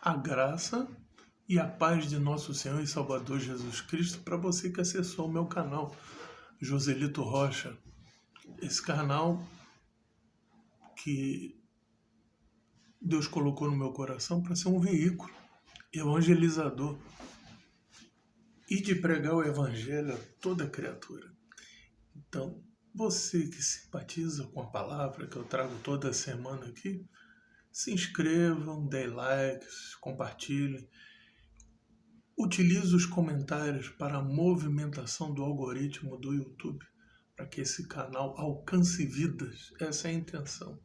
A graça e a paz de nosso Senhor e Salvador Jesus Cristo para você que acessou o meu canal, Joselito Rocha. Esse canal que Deus colocou no meu coração para ser um veículo evangelizador e de pregar o evangelho a toda criatura. Então, você que simpatiza com a palavra que eu trago toda semana aqui, se inscrevam, dê likes, compartilhem. Utilize os comentários para a movimentação do algoritmo do YouTube, para que esse canal alcance vidas. Essa é a intenção.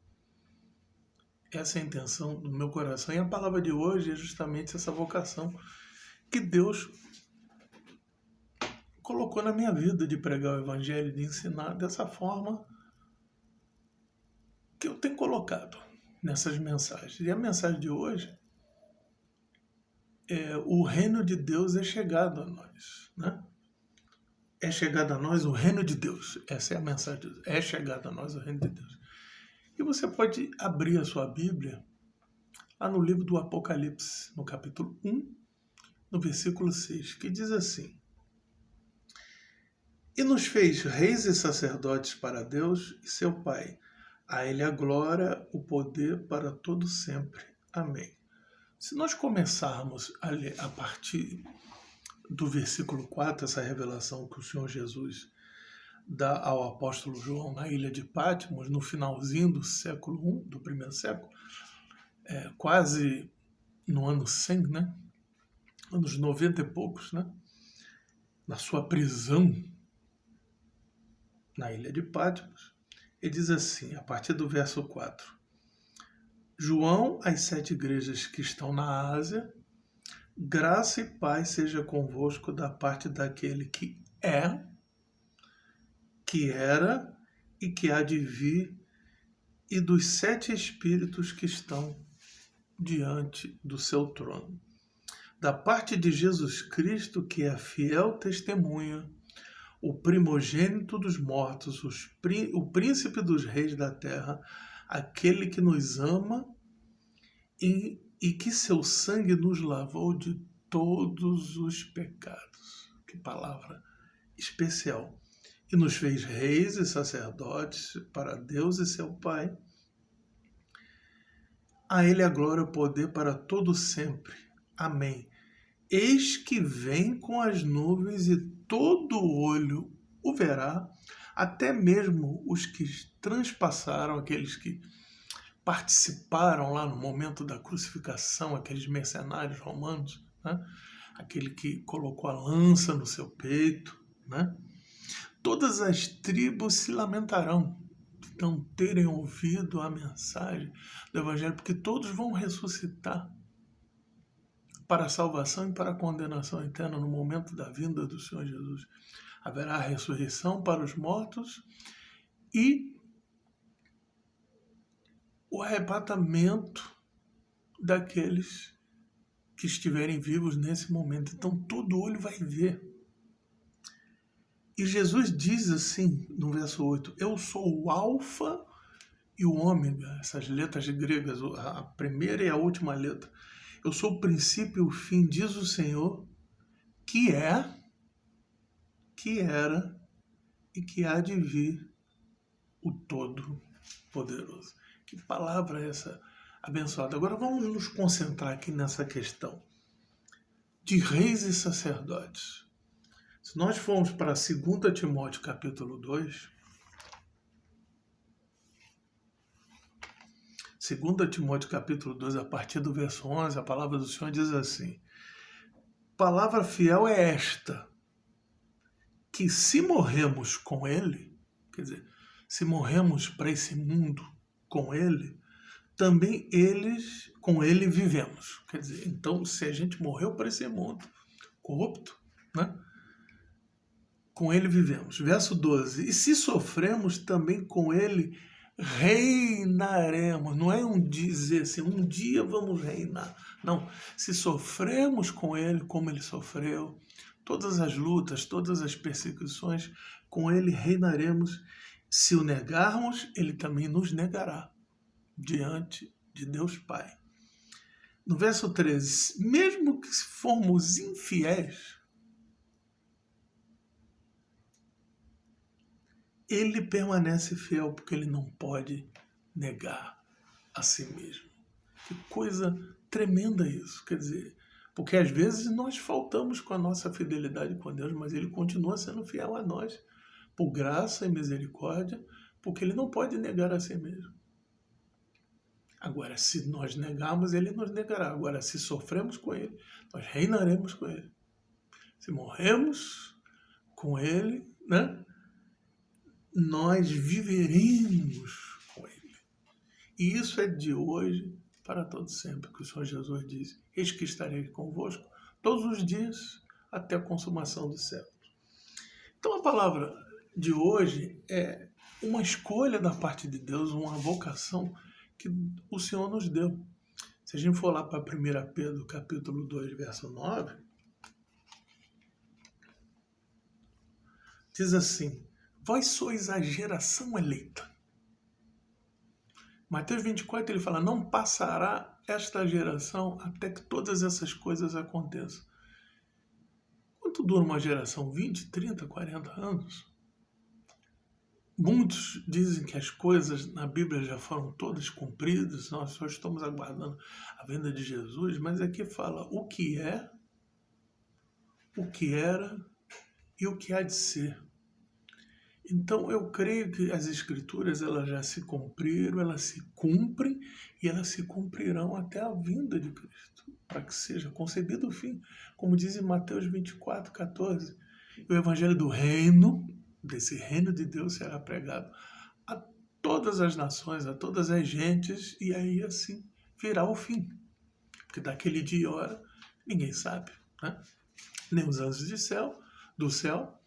Essa é a intenção do meu coração. E a palavra de hoje é justamente essa vocação que Deus colocou na minha vida de pregar o evangelho, de ensinar dessa forma que eu tenho colocado nessas mensagens. E a mensagem de hoje é: o reino de Deus é chegado a nós, né? É chegado a nós o reino de Deus. Essa é a mensagem de Deus. É chegado a nós o reino de Deus. E você pode abrir a sua Bíblia lá no livro do Apocalipse, no capítulo 1, no versículo 6, que diz assim: E nos fez reis e sacerdotes para Deus e seu Pai. A Ele a glória, o poder para todo sempre. Amém. Se nós começarmos a ler a partir do versículo 4, essa revelação que o Senhor Jesus dá ao apóstolo João na ilha de Patmos, no finalzinho do século I, do primeiro século, quase no ano 100, né? Anos 90 e poucos, né? Na sua prisão na ilha de Patmos, ele diz assim, a partir do verso 4, João, às 7 igrejas que estão na Ásia, graça e paz seja convosco da parte daquele que é, que era e que há de vir, e dos 7 espíritos que estão diante do seu trono. Da parte de Jesus Cristo, que é a fiel testemunha, o primogênito dos mortos, o príncipe dos reis da terra, aquele que nos ama e que seu sangue nos lavou de todos os pecados. Que palavra especial. E nos fez reis e sacerdotes para Deus e seu Pai. A Ele a glória e o poder para todo sempre. Amém. Eis que vem com as nuvens e todo olho o verá, até mesmo os que transpassaram, aqueles que participaram lá no momento da crucificação, aqueles mercenários romanos, né? Aquele que colocou a lança no seu peito, né? Todas as tribos se lamentarão de não terem ouvido a mensagem do Evangelho, porque todos vão ressuscitar para a salvação e para a condenação eterna no momento da vinda do Senhor Jesus. Haverá a ressurreição para os mortos e o arrebatamento daqueles que estiverem vivos nesse momento. Então todo olho vai ver. E Jesus diz assim, no verso 8, eu sou o alfa e o ômega, essas letras gregas, a primeira e a última letra. Eu sou o princípio e o fim, diz o Senhor, que é, que era e que há de vir, o Todo-Poderoso. Que palavra é essa abençoada? Agora vamos nos concentrar aqui nessa questão de reis e sacerdotes. Se nós formos para 2 Timóteo capítulo 2, 2 Timóteo capítulo 2, a partir do verso 11, a palavra do Senhor diz assim: palavra fiel é esta, que se morremos com Ele, quer dizer, se morremos para esse mundo com Ele, também com Ele vivemos. Quer dizer, então, se a gente morreu para esse mundo corrupto, né? Com Ele vivemos. Verso 12, e se sofremos, também com Ele reinaremos. Não é dizer assim, um dia vamos reinar. Não, se sofremos com Ele como Ele sofreu, todas as lutas, todas as perseguições, com Ele reinaremos. Se o negarmos, Ele também nos negará diante de Deus Pai. No verso 13, mesmo que formos infiéis, ele permanece fiel porque ele não pode negar a si mesmo. Que coisa tremenda isso, quer dizer, porque às vezes nós faltamos com a nossa fidelidade com Deus, mas ele continua sendo fiel a nós, por graça e misericórdia, porque ele não pode negar a si mesmo. Agora, se nós negarmos, ele nos negará. Agora, se sofremos com ele, nós reinaremos com ele. Se morremos com ele, né? Nós viveremos com ele. E isso é de hoje para todo sempre, que o Senhor Jesus diz: eis que estarei convosco todos os dias até a consumação do século. Então a palavra de hoje é uma escolha da parte de Deus, uma vocação que o Senhor nos deu. Se a gente for lá para 1 Pedro, capítulo 2, verso 9, diz assim: vós sois a geração eleita. Mateus 24, ele fala: não passará esta geração até que todas essas coisas aconteçam. Quanto dura uma geração? 20, 30, 40 anos? Muitos dizem que as coisas na Bíblia já foram todas cumpridas, nós só estamos aguardando a vinda de Jesus, mas aqui fala o que é, o que era e o que há de ser. Então eu creio que as Escrituras elas já se cumpriram, elas se cumprem e elas se cumprirão até a vinda de Cristo, para que seja concebido o fim. Como diz em Mateus 24, 14, o Evangelho do Reino, desse reino de Deus, será pregado a todas as nações, a todas as gentes, e aí assim virá o fim. Porque daquele dia e hora ninguém sabe, né? Nem os anjos do céu,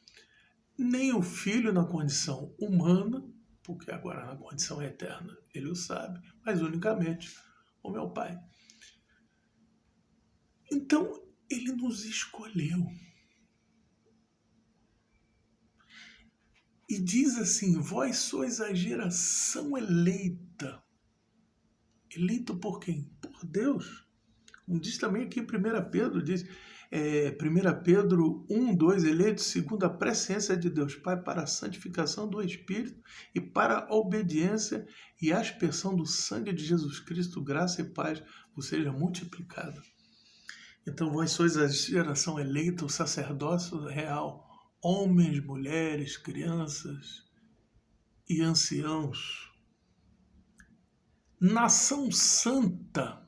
nem o Filho na condição humana, porque agora na condição eterna ele o sabe, mas unicamente o meu Pai. Então ele nos escolheu. E diz assim: vós sois a geração eleita. Eleito por quem? Por Deus. Como diz também aqui em 1 Pedro, diz 1 Pedro 1, 2, eleito segundo a presciência de Deus Pai para a santificação do Espírito e para a obediência e a aspersão do sangue de Jesus Cristo, graça e paz vos seja multiplicada. Então vós sois a geração eleita, o sacerdócio real, homens, mulheres, crianças e anciãos. Nação santa,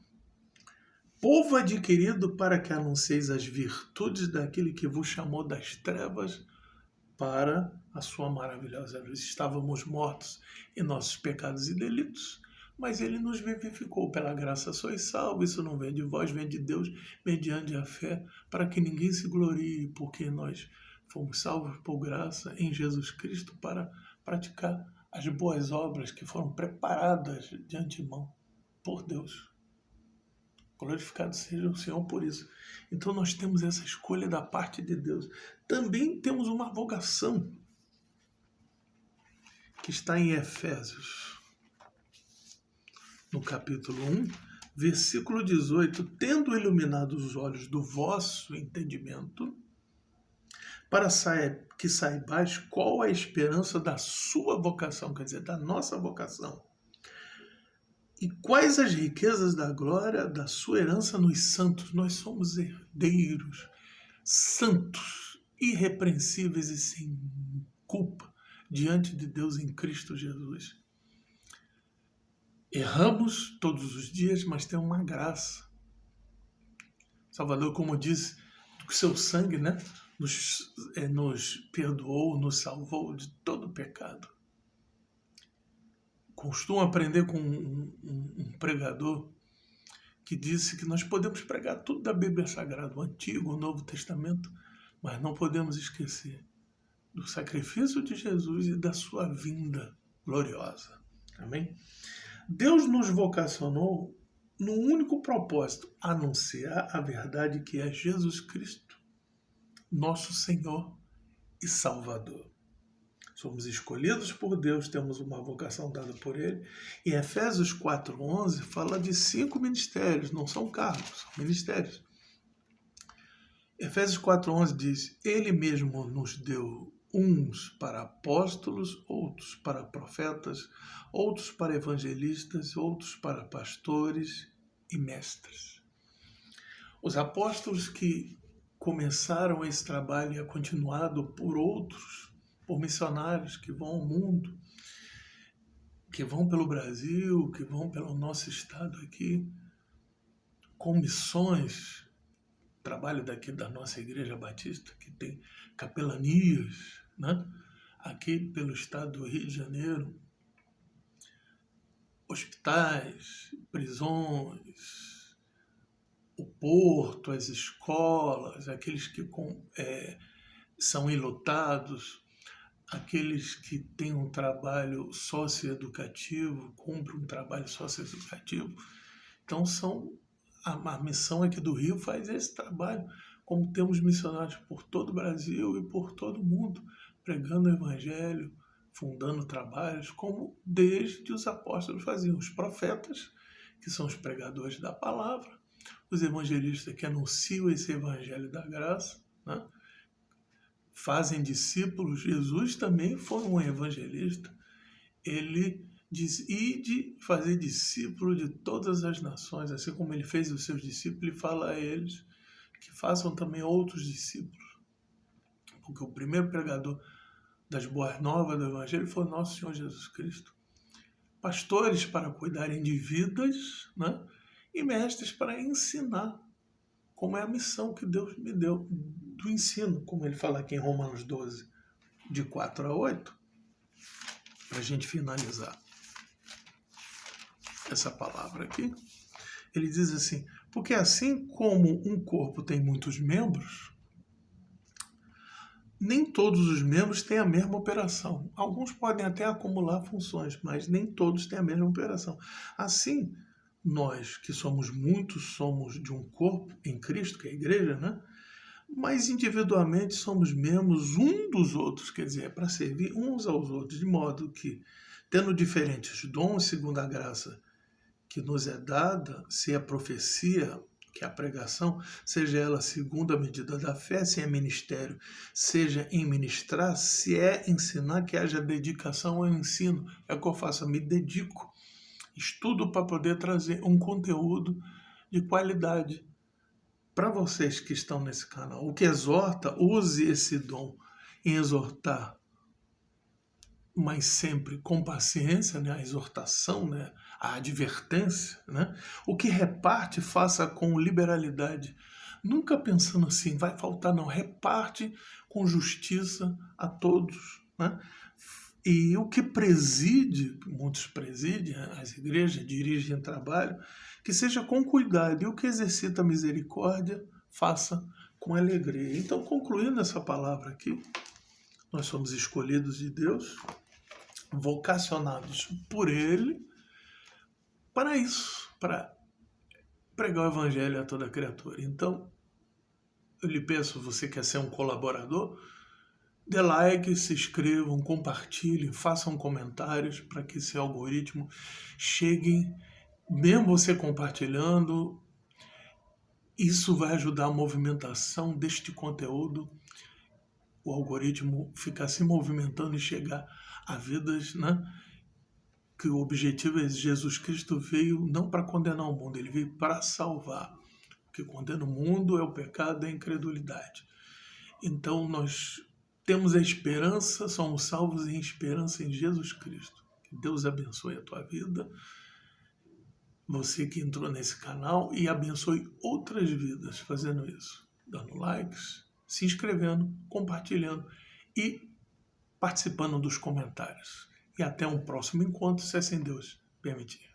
povo adquirido para que anuncieis as virtudes daquele que vos chamou das trevas para a sua maravilhosa luz. Estávamos mortos em nossos pecados e delitos, mas ele nos vivificou. Pela graça sois salvos. Isso não vem de vós, vem de Deus, mediante a fé, para que ninguém se glorie, porque nós fomos salvos por graça em Jesus Cristo para praticar as boas obras que foram preparadas de antemão por Deus. Glorificado seja o Senhor por isso. Então nós temos essa escolha da parte de Deus. Também temos uma vocação que está em Efésios, no capítulo 1, versículo 18, tendo iluminado os olhos do vosso entendimento, para que saibais qual a esperança da sua vocação, quer dizer, da nossa vocação, e quais as riquezas da glória da sua herança nos santos. Nós somos herdeiros, santos, irrepreensíveis e sem culpa diante de Deus em Cristo Jesus. Erramos todos os dias, mas tem uma graça. Salvador, como disse, o seu sangue, né, nos perdoou, nos salvou de todo pecado. Costumo aprender com um pregador que disse que nós podemos pregar tudo da Bíblia Sagrada, o Antigo, o Novo Testamento, mas não podemos esquecer do sacrifício de Jesus e da sua vinda gloriosa. Amém? Deus nos vocacionou num único propósito: anunciar a verdade que é Jesus Cristo, nosso Senhor e Salvador. Somos escolhidos por Deus, temos uma vocação dada por Ele. E Efésios 4:11 fala de 5 ministérios, não são cargos, são ministérios. Efésios 4:11 diz: Ele mesmo nos deu uns para apóstolos, outros para profetas, outros para evangelistas, outros para pastores e mestres. Os apóstolos que começaram esse trabalho e é continuado por outros, por missionários que vão ao mundo, que vão pelo Brasil, que vão pelo nosso estado aqui, com missões, trabalho daqui da nossa Igreja Batista, que tem capelanias, né? Aqui pelo estado do Rio de Janeiro, hospitais, prisões, o porto, as escolas, aqueles que são enlutados, aqueles que têm um trabalho socioeducativo, cumprem um trabalho socioeducativo. Então, a missão aqui do Rio faz esse trabalho, como temos missionários por todo o Brasil e por todo o mundo, pregando o Evangelho, fundando trabalhos, como desde os apóstolos faziam. Os profetas, que são os pregadores da palavra, os evangelistas que anunciam esse Evangelho da graça, né? Fazem discípulos. Jesus também foi um evangelista. Ele diz: ide fazer discípulo de todas as nações, assim como ele fez os seus discípulos, ele fala a eles que façam também outros discípulos. Porque o primeiro pregador das boas novas do Evangelho foi o nosso Senhor Jesus Cristo. Pastores para cuidarem de vidas, né? E mestres para ensinar, como é a missão que Deus me deu, do ensino, como ele fala aqui em Romanos 12, de 4-8, para a gente finalizar essa palavra aqui. Ele diz assim: porque assim como um corpo tem muitos membros, nem todos os membros têm a mesma operação. Alguns podem até acumular funções, mas nem todos têm a mesma operação. Assim, nós que somos muitos, somos de um corpo em Cristo, que é a igreja, né? Mas individualmente somos membros um dos outros, quer dizer, é para servir uns aos outros, de modo que, tendo diferentes dons segundo a graça que nos é dada, se é profecia, que é a pregação, seja ela segundo a medida da fé, se é ministério, seja em ministrar, se é ensinar, que haja dedicação ao ensino. É o que eu faço, eu me dedico, estudo para poder trazer um conteúdo de qualidade para vocês que estão nesse canal. O que exorta, use esse dom em exortar, mas sempre com paciência, né? A exortação, né? A advertência, né? O que reparte, faça com liberalidade, nunca pensando assim, vai faltar, não. Reparte com justiça a todos, né? E o que preside, muitos presidem, as igrejas dirigem trabalho, que seja com cuidado, e o que exercita a misericórdia, faça com alegria. Então, concluindo essa palavra aqui, nós somos escolhidos de Deus, vocacionados por Ele, para isso, para pregar o Evangelho a toda criatura. Então, eu lhe peço, você quer ser um colaborador, dê like, se inscrevam, compartilhem, façam comentários para que esse algoritmo chegue, mesmo você compartilhando, isso vai ajudar a movimentação deste conteúdo, o algoritmo ficar se movimentando e chegar a vidas, né? Que o objetivo é Jesus Cristo veio não para condenar o mundo, ele veio para salvar. O que condena o mundo é o pecado e a incredulidade. Então nós temos a esperança, somos salvos em esperança em Jesus Cristo. Que Deus abençoe a tua vida, você que entrou nesse canal, e abençoe outras vidas fazendo isso, dando likes, se inscrevendo, compartilhando e participando dos comentários. E até um próximo encontro, se assim Deus permitir.